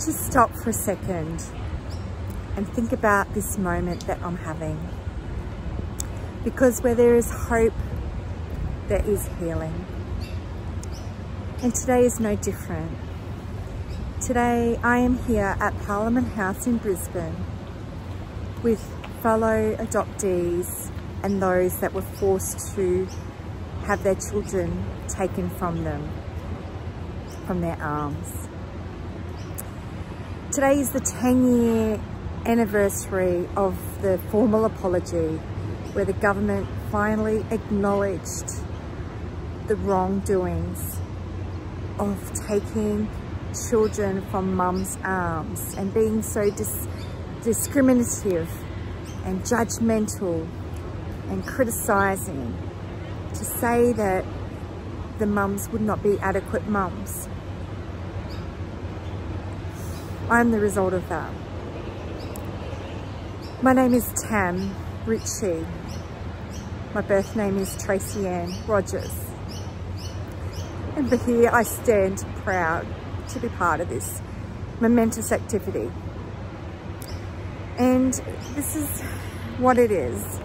to stop for a second and think about this moment that I'm having. Because where there is hope, there is healing. And today is no different. Today I am here at Parliament House in Brisbane with fellow adoptees and those that were forced to have their children taken from them, from their arms. Today is the 10-year anniversary of the formal apology where the government finally acknowledged the wrongdoings of taking children from mum's arms and being so discriminative and judgmental and criticising to say that the mums would not be adequate mums. I'm the result of that. My name is Tam Ritchie. My birth name is Tracy Ann Rogers. And for here I stand proud to be part of this momentous activity. And this is what it is.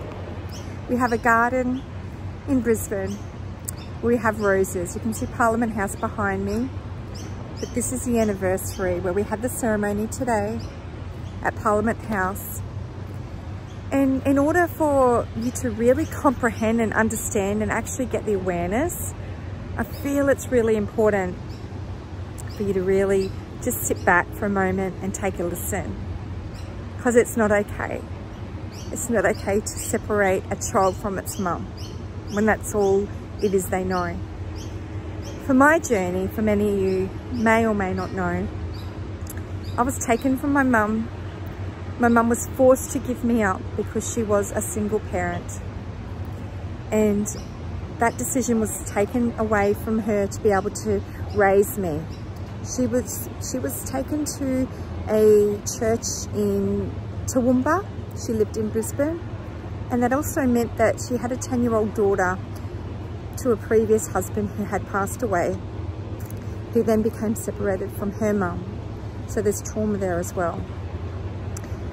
We have a garden in Brisbane. We have roses. You can see Parliament House behind me. But this is the anniversary where we had the ceremony today at Parliament House. And in order for you to really comprehend and understand and actually get the awareness, I feel it's really important for you to really just sit back for a moment and take a listen. Because it's not okay. It's not okay to separate a child from its mum when that's all it is they know. For my journey, for many of you may or may not know, I was taken from my mum. My mum was forced to give me up because she was a single parent. And that decision was taken away from her to be able to raise me. She was taken to a church in Toowoomba. She lived in Brisbane. And that also meant that she had a 10-year-old daughter to a previous husband who had passed away, who then became separated from her mum. So there's trauma there as well.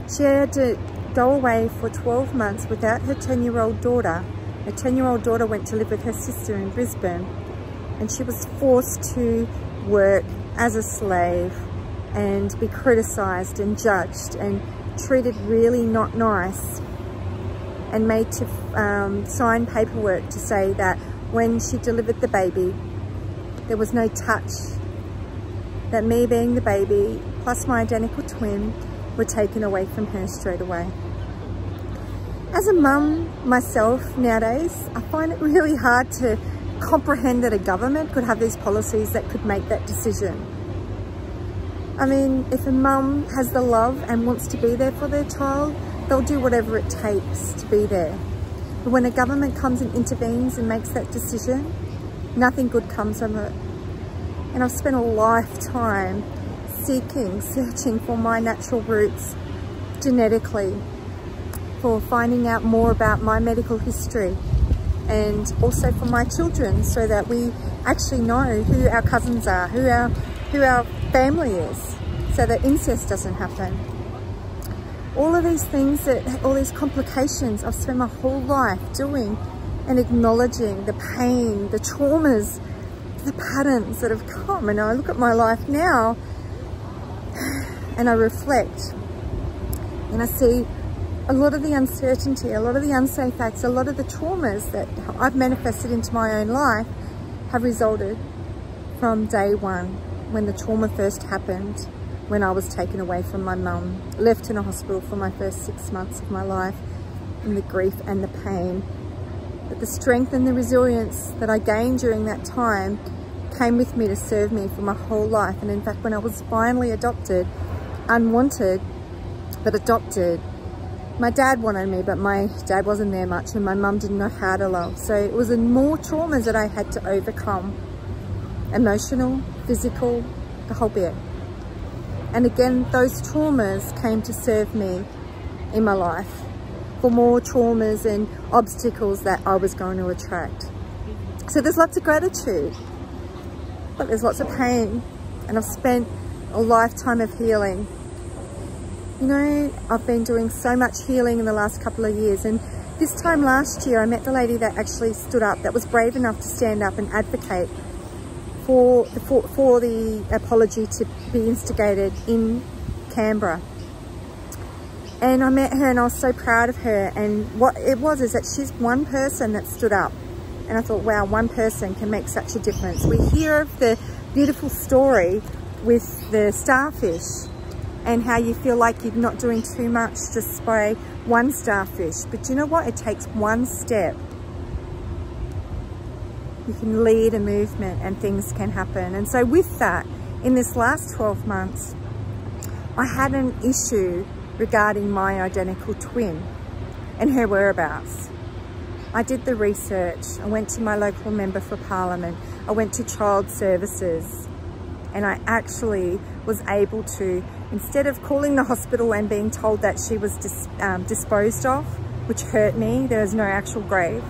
She had to go away for 12 months without her 10-year-old daughter. Her 10-year-old daughter went to live with her sister in Brisbane, and she was forced to work as a slave and be criticised and judged and treated really not nice, and made to sign paperwork to say that when she delivered the baby, there was no touch. That me being the baby, plus my identical twin, were taken away from her straight away. As a mum myself nowadays, I find it really hard to comprehend that a government could have these policies that could make that decision. I mean, if a mum has the love and wants to be there for their child, they'll do whatever it takes to be there. But when a government comes and intervenes and makes that decision, nothing good comes of it. And I've spent a lifetime searching for my natural roots genetically, for finding out more about my medical history, and also for my children, so that we actually know who our cousins are, who our family is, so that incest doesn't happen. All of these things, all these complications, I've spent my whole life doing and acknowledging the pain, the traumas, the patterns that have come. And I look at my life now and I reflect and I see a lot of the uncertainty, a lot of the unsafe acts, a lot of the traumas that I've manifested into my own life have resulted from day one, when the trauma first happened, when I was taken away from my mum, left in a hospital for my first 6 months of my life, and the grief and the pain. But the strength and the resilience that I gained during that time came with me to serve me for my whole life. And in fact, when I was finally adopted, unwanted, but adopted, my dad wanted me, but my dad wasn't there much, and my mum didn't know how to love. So it was more traumas that I had to overcome. Emotional, physical, the whole bit. And again, those traumas came to serve me in my life for more traumas and obstacles that I was going to attract. So there's lots of gratitude, but there's lots of pain. And I've spent a lifetime of healing. You know, I've been doing so much healing in the last couple of years, and this time last year I met the lady that actually stood up, that was brave enough to stand up and advocate for the apology to be instigated in Canberra. And I met her and I was so proud of her, and what it was is that she's one person that stood up, and I thought, wow, one person can make such a difference. We hear of the beautiful story with the starfish and how you feel like you're not doing too much just by one starfish, but you know what, it takes one step. You can lead a movement and things can happen. And so with that, in this last 12 months, I had an issue regarding my identical twin and her whereabouts. I did the research. I went to my local member for parliament. I went to child services, and I actually was able to, instead of calling the hospital and being told that she was disposed of, which hurt me, there was no actual grave,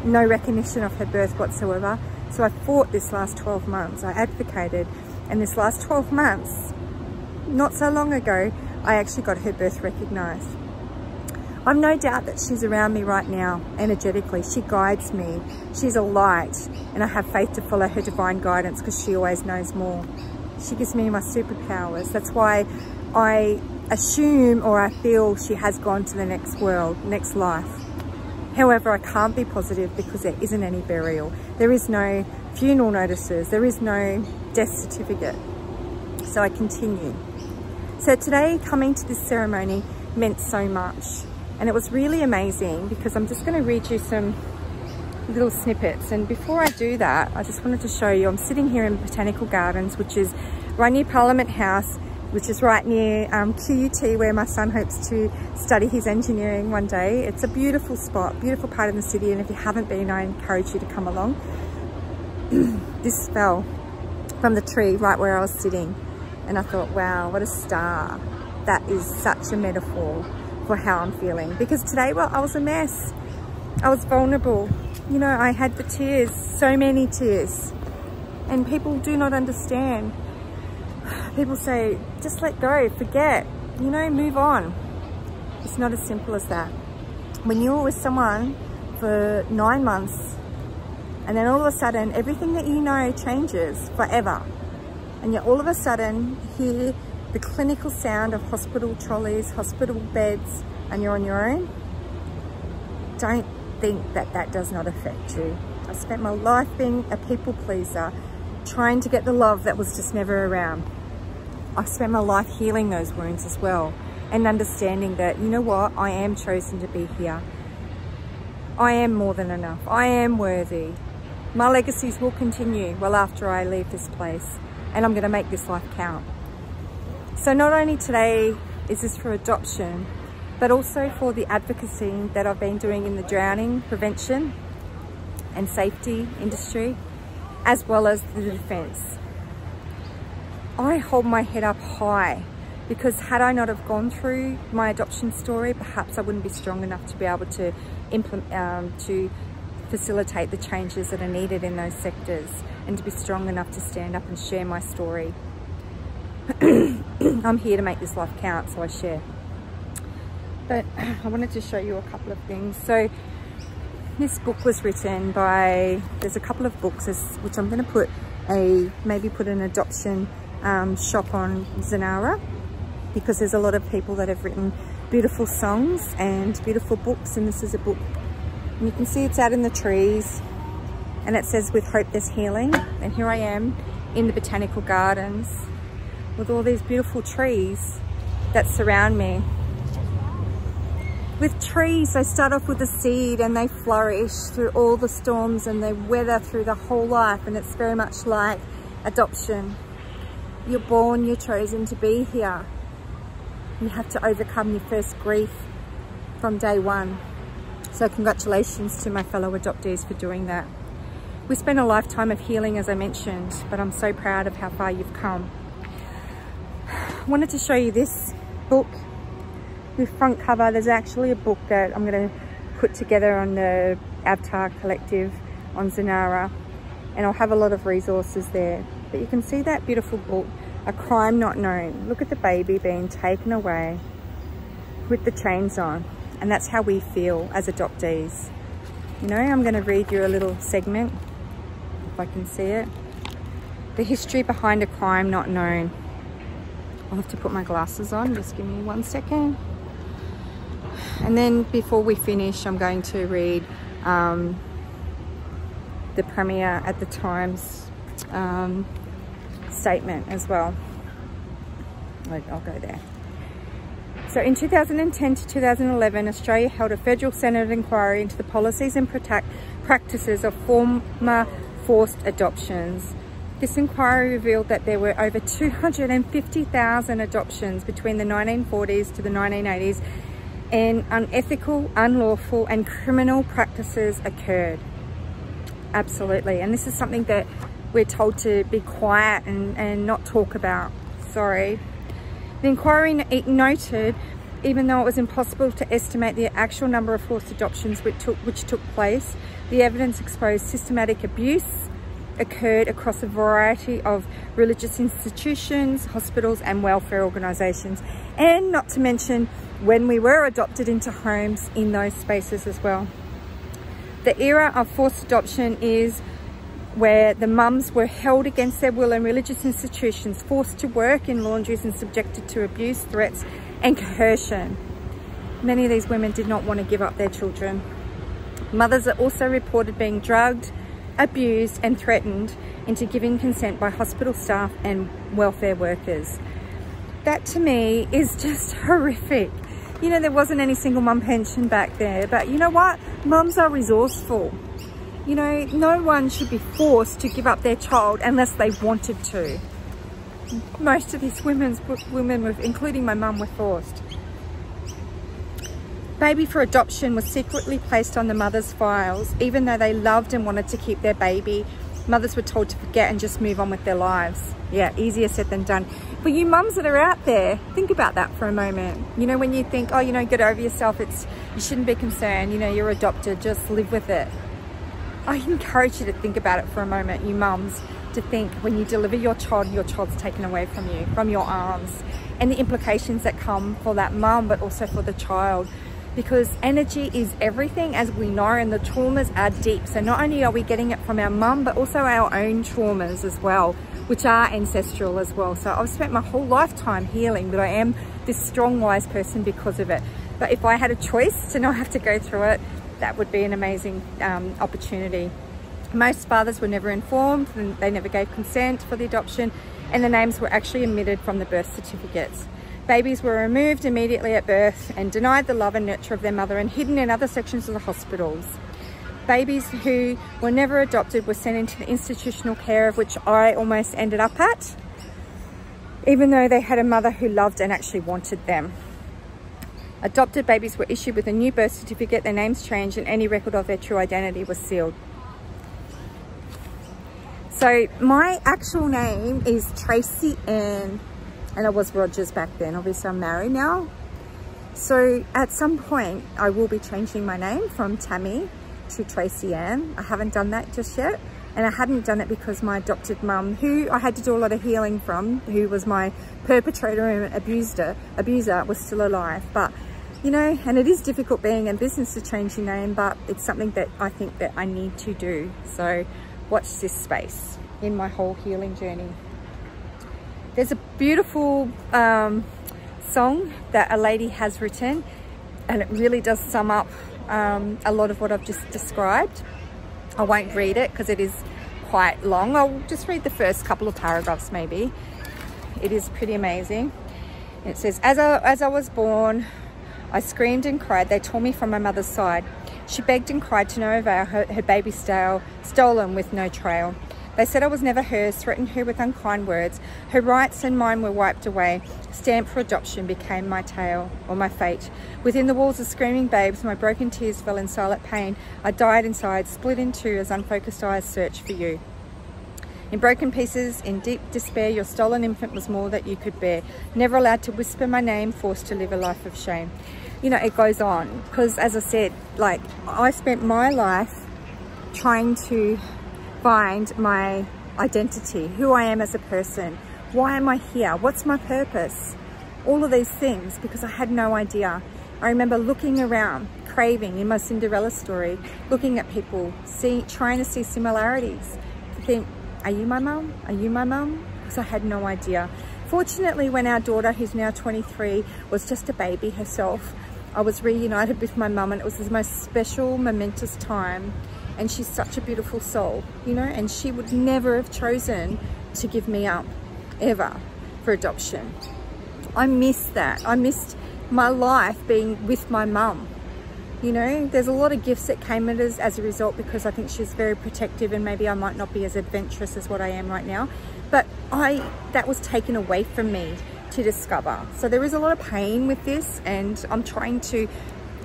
no recognition of her birth whatsoever. So I fought this last 12 months. I advocated, and this last 12 months, not so long ago, I actually got her birth recognised. I've no doubt that she's around me right now, energetically. She guides me. She's a light, and I have faith to follow her divine guidance because she always knows more. She gives me my superpowers. That's why I assume, or I feel, she has gone to the next world, next life. However, I can't be positive because there isn't any burial. There is no funeral notices. There is no death certificate. So I continue. So today, coming to this ceremony meant so much. And it was really amazing because I'm just going to read you some little snippets. And before I do that, I just wanted to show you, I'm sitting here in Botanical Gardens, which is right near Parliament House, which is right near QUT, where my son hopes to study his engineering one day. It's a beautiful spot, beautiful part of the city. And if you haven't been, I encourage you to come along. This fell from the tree right where I was sitting. And I thought, wow, what a star. That is such a metaphor for how I'm feeling. Because today, well, I was a mess. I was vulnerable. You know, I had the tears, so many tears. And people do not understand. People say, just let go, forget, you know, move on. It's not as simple as that. When you're with someone for 9 months, and then all of a sudden, everything that you know changes forever. And you all of a sudden hear the clinical sound of hospital trolleys, hospital beds, and you're on your own. Don't think that that does not affect you. I spent my life being a people pleaser, trying to get the love that was just never around. I spent my life healing those wounds as well, and understanding that, you know what, I am chosen to be here. I am more than enough. I am worthy. My legacies will continue well after I leave this place, and I'm going to make this life count. So not only today is this for adoption, but also for the advocacy that I've been doing in the drowning prevention and safety industry, as well as the defence. I hold my head up high because had I not have gone through my adoption story, perhaps I wouldn't be strong enough to be able to implement, to facilitate the changes that are needed in those sectors, and to be strong enough to stand up and share my story. I'm here to make this life count, so I share. But I wanted to show you a couple of things. So this book was written by, there's a couple of books which I'm going to put maybe put an adoption shop on Zanara, because there's a lot of people that have written beautiful songs and beautiful books, and this is a book. And you can see it's out in the trees, and it says, with hope there's healing. And here I am in the Botanical Gardens with all these beautiful trees that surround me. With trees, they start off with a seed and they flourish through all the storms and they weather through the whole life, and it's very much like adoption. You're born, you're chosen to be here. You have to overcome your first grief from day one. So congratulations to my fellow adoptees for doing that. We spent a lifetime of healing, as I mentioned, but I'm so proud of how far you've come. I wanted to show you this book with front cover. There's actually a book that I'm going to put together on the Avatar Collective on Zanara, and I'll have a lot of resources there. But you can see that beautiful book. a crime not known. Look at the baby being taken away with the chains on. And that's how we feel as adoptees. You know, I'm going to read you a little segment, if I can see it. The history behind a crime not known. I'll have to put my glasses on, just give me 1 second. And then before we finish, I'm going to read the Premier at the Times statement as well. I'll go there. So in 2010 to 2011, Australia held a federal Senate inquiry into the policies and practices of former forced adoptions. This inquiry revealed that there were over 250,000 adoptions between the 1940s to the 1980s, and unethical, unlawful and criminal practices occurred. Absolutely. And this is something that we're told to be quiet and not talk about. Sorry. The inquiry noted, even though it was impossible to estimate the actual number of forced adoptions which took place, the evidence exposed systematic abuse occurred across a variety of religious institutions, hospitals and welfare organisations, and not to mention when we were adopted into homes in those spaces as well. The era of forced adoption is where the mums were held against their will in religious institutions, forced to work in laundries and subjected to abuse, threats and coercion. Many of these women did not want to give up their children. Mothers are also reported being drugged, abused and threatened into giving consent by hospital staff and welfare workers. That to me is just horrific. You know, there wasn't any single mum pension back there, but you know what? Mums are resourceful. You know, no one should be forced to give up their child unless they wanted to. Most of these women, including my mum, were forced. Baby for adoption was secretly placed on the mother's files, even though they loved and wanted to keep their baby. Mothers were told to forget and just move on with their lives. Yeah, easier said than done. For you mums that are out there, think about that for a moment. You know, when you think, oh, you know, get over yourself, you shouldn't be concerned, you know, you're adopted, just live with it. I encourage you to think about it for a moment, you mums, to think when you deliver your child's taken away from you, from your arms, and the implications that come for that mum, but also for the child. Because energy is everything, as we know, and the traumas are deep. So not only are we getting it from our mum, but also our own traumas as well, which are ancestral as well. So I've spent my whole lifetime healing, but I am this strong, wise person because of it. But if I had a choice to not have to go through it, that would be an amazing opportunity. Most fathers were never informed, and they never gave consent for the adoption, and the names were actually omitted from the birth certificates. Babies were removed immediately at birth and denied the love and nurture of their mother and hidden in other sections of the hospitals. Babies who were never adopted were sent into the institutional care, of which I almost ended up at, even though they had a mother who loved and actually wanted them. Adopted babies were issued with a new birth certificate, their names changed, and any record of their true identity was sealed. So my actual name is Tracy Ann, and I was Rogers back then. Obviously I'm married now. So at some point I will be changing my name from Tammy to Tracy Ann. I haven't done that just yet. And I hadn't done it because my adopted mum, who I had to do a lot of healing from, who was my perpetrator and abuser, was still alive. But, you know, and it is difficult being in business to change your name, but it's something that I think that I need to do. So watch this space in my whole healing journey. There's a beautiful song that a lady has written, and it really does sum up a lot of what I've just described. I won't read it because it is quite long. I'll just read the first couple of paragraphs maybe. It is pretty amazing. It says, as I was born, I screamed and cried. They tore me from my mother's side. She begged and cried to no avail, her baby stolen with no trail. They said I was never hers, threatened her with unkind words. Her rights and mine were wiped away. Stamped for adoption became my tale, or my fate. Within the walls of screaming babes, my broken tears fell in silent pain. I died inside, split in two as unfocused eyes searched for you. In broken pieces, in deep despair, your stolen infant was more that you could bear. Never allowed to whisper my name, forced to live a life of shame. You know, it goes on, because as I said, like, I spent my life trying to find my identity, who I am as a person, Why am I here? What's my purpose? All of these things, because I had no idea. I remember looking around, craving in my Cinderella story, looking at people, trying to see similarities, to think, are you my mum? Are you my mum? Because I had no idea. Fortunately, when our daughter, who's now 23, was just a baby herself, I was reunited with my mum, and it was the most special, momentous time. And she's such a beautiful soul, you know, and she would never have chosen to give me up, ever, for adoption. I missed that. I missed my life being with my mum. You know, there's a lot of gifts that came at us as a result, because I think she's very protective, and maybe I might not be as adventurous as what I am right now. But that was taken away from me to discover. So there is a lot of pain with this, and I'm trying to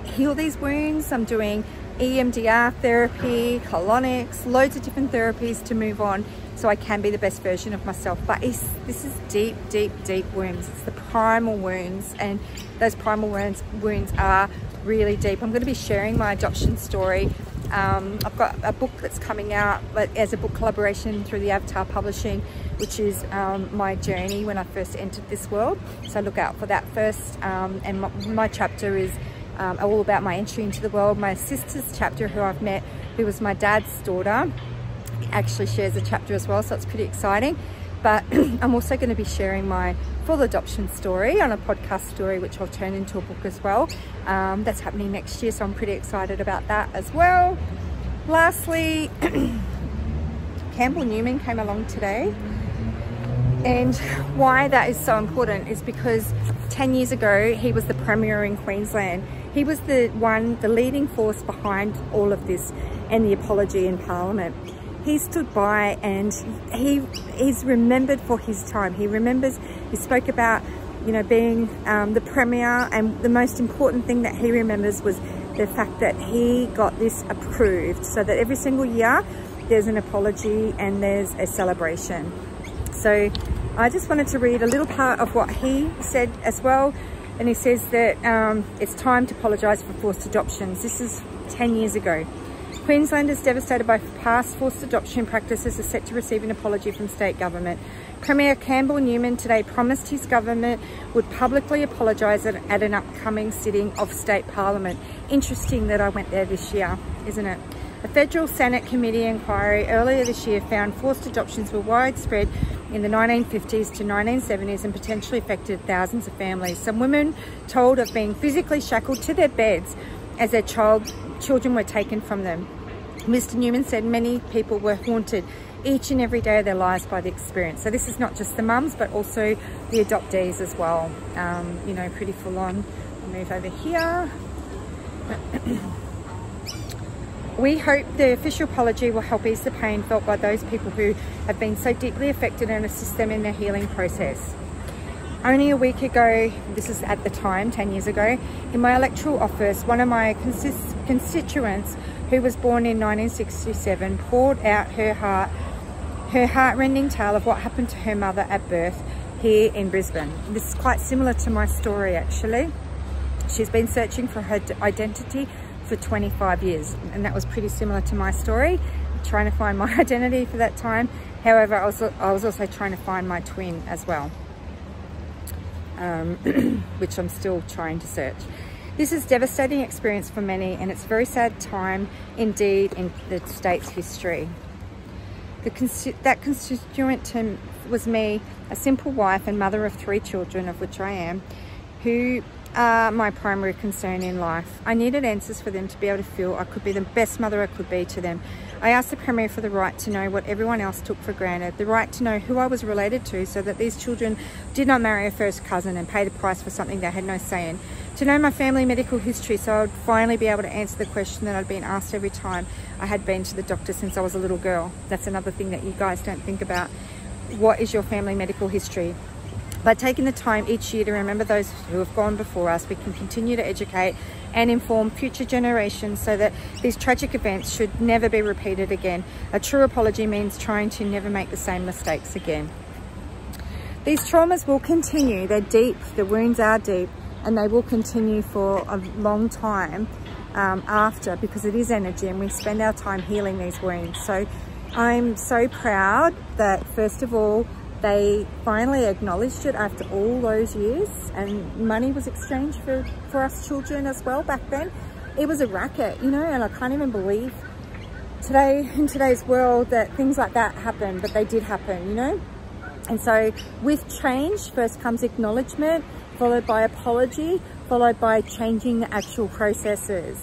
heal these wounds. I'm doing EMDR therapy, colonics, loads of different therapies to move on so I can be the best version of myself. But this is deep, deep, deep wounds. It's the primal wounds, and those primal wounds are really deep. I'm going to be sharing my adoption story. I've got a book that's coming out as a book collaboration through the Avatar Publishing, which is my journey when I first entered this world. So look out for that first. And my chapter is all about my entry into the world. My sister's chapter, who I've met, who was my dad's daughter, actually shares a chapter as well, so it's pretty exciting. But I'm also going to be sharing my full adoption story on a podcast story, which I'll turn into a book as well. That's happening next year, so I'm pretty excited about that as well. Lastly, Campbell Newman came along today, and why that is so important is because 10 years ago he was the Premier in Queensland. He was the leading force behind all of this and the apology in Parliament. He stood by, and he's remembered for his time. He spoke about, you know, being the Premier, and the most important thing that he remembers was the fact that he got this approved, so that every single year there's an apology and there's a celebration. So I just wanted to read a little part of what he said as well. And he says that it's time to apologise for forced adoptions. This is 10 years ago. Queenslanders devastated by past forced adoption practices are set to receive an apology from state government. Premier Campbell Newman today promised his government would publicly apologise at an upcoming sitting of state parliament. Interesting that I went there this year, isn't it? A federal Senate committee inquiry earlier this year found forced adoptions were widespread in the 1950s to 1970s and potentially affected thousands of families. Some women told of being physically shackled to their beds as their children were taken from them. Mr. Newman said many people were haunted each and every day of their lives by the experience. So this is not just the mums, but also the adoptees as well. You know, pretty full on. I'll move over here. We hope the official apology will help ease the pain felt by those people who have been so deeply affected and assist them in their healing process. Only a week ago, this is at the time, 10 years ago, in my electoral office, one of my constituents who was born in 1967 poured out her heart-rending tale of what happened to her mother at birth here in Brisbane. This is quite similar to my story, actually. She's been searching for her identity for 25 years, and that was pretty similar to my story, trying to find my identity for that time. However, I was also trying to find my twin as well, which I'm still trying to search. This is a devastating experience for many, and it's a very sad time indeed in the state's history. That constituent was me, a simple wife and mother of 3 children, of which I am, who are my primary concern in life. I needed answers for them to be able to feel I could be the best mother I could be to them. I asked the Premier for the right to know what everyone else took for granted, the right to know who I was related to so that these children did not marry a first cousin and pay the price for something they had no say in. To know my family medical history so I would finally be able to answer the question that I'd been asked every time I had been to the doctor since I was a little girl. That's another thing that you guys don't think about. What is your family medical history? By taking the time each year to remember those who have gone before us, we can continue to educate and inform future generations so that these tragic events should never be repeated again. A true apology means trying to never make the same mistakes again. These traumas will continue. They're deep. The wounds are deep, and they will continue for a long time after, because it is energy and we spend our time healing these wounds. So I'm so proud that, first of all, they finally acknowledged it after all those years, and money was exchanged for us children as well back then. It was a racket, you know, and I can't even believe today, in today's world, that things like that happen, but they did happen, you know. And so with change, first comes acknowledgement, followed by apology, followed by changing the actual processes.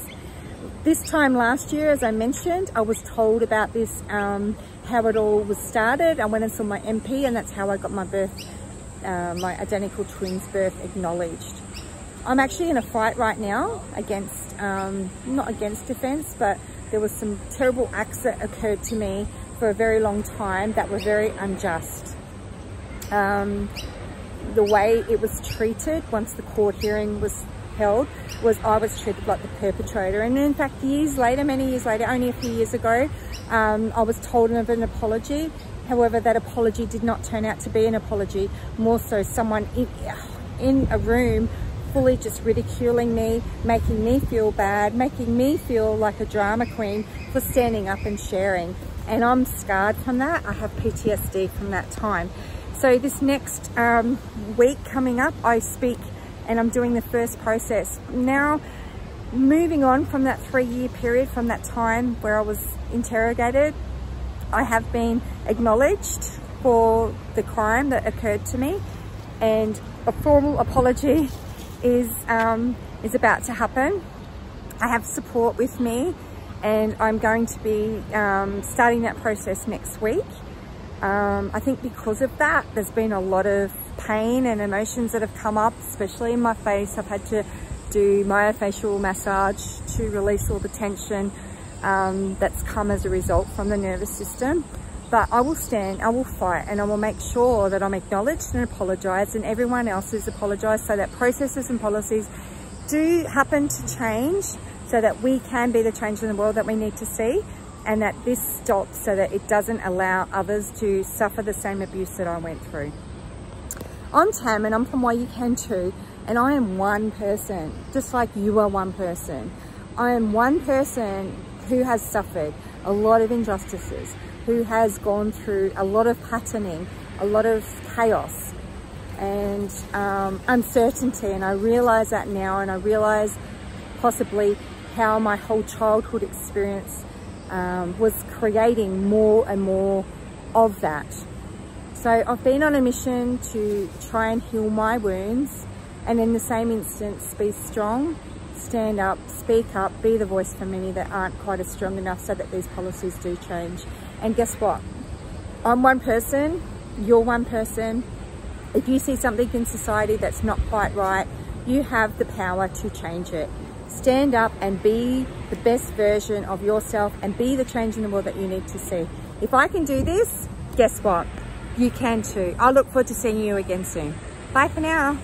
This time last year, as I mentioned, I was told about this, how it all was started. I went and saw my MP, and that's how I got my my identical twins birth acknowledged. I'm actually in a fight right now against, not against defence, but there was some terrible acts that occurred to me for a very long time that were very unjust. The way it was treated once the court hearing was held was I was treated like the perpetrator. And in fact, years later, many years later, only a few years ago, I was told of an apology. However, that apology did not turn out to be an apology. More so someone in a room fully just ridiculing me, making me feel bad, making me feel like a drama queen for standing up and sharing. And I'm scarred from that. I have PTSD from that time. So this next week coming up, I speak and I'm doing the first process. Now, moving on from that 3-year period, from that time where I was interrogated, I have been acknowledged for the crime that occurred to me, and a formal apology is about to happen. I have support with me, and I'm going to be starting that process next week. I think because of that, there's been a lot of pain and emotions that have come up, especially in my face. I've had to do myofascial massage to release all the tension that's come as a result from the nervous system. But I will stand, I will fight, and I will make sure that I'm acknowledged and apologised, and everyone else is apologised, so that processes and policies do happen to change, so that we can be the change in the world that we need to see, and that this stops so that it doesn't allow others to suffer the same abuse that I went through. I'm Tam, and I'm from Why You Can Too, and I am one person, just like you are one person. I am one person who has suffered a lot of injustices, who has gone through a lot of patterning, a lot of chaos and uncertainty. And I realise that now, and I realise possibly how my whole childhood experience was creating more and more of that. So I've been on a mission to try and heal my wounds, and in the same instance, be strong, stand up, speak up, be the voice for many that aren't quite as strong enough, so that these policies do change. And guess what? I'm one person, you're one person. If you see something in society that's not quite right, you have the power to change it. Stand up and be the best version of yourself, and be the change in the world that you need to see. If I can do this, guess what? You can too. I look forward to seeing you again soon. Bye for now.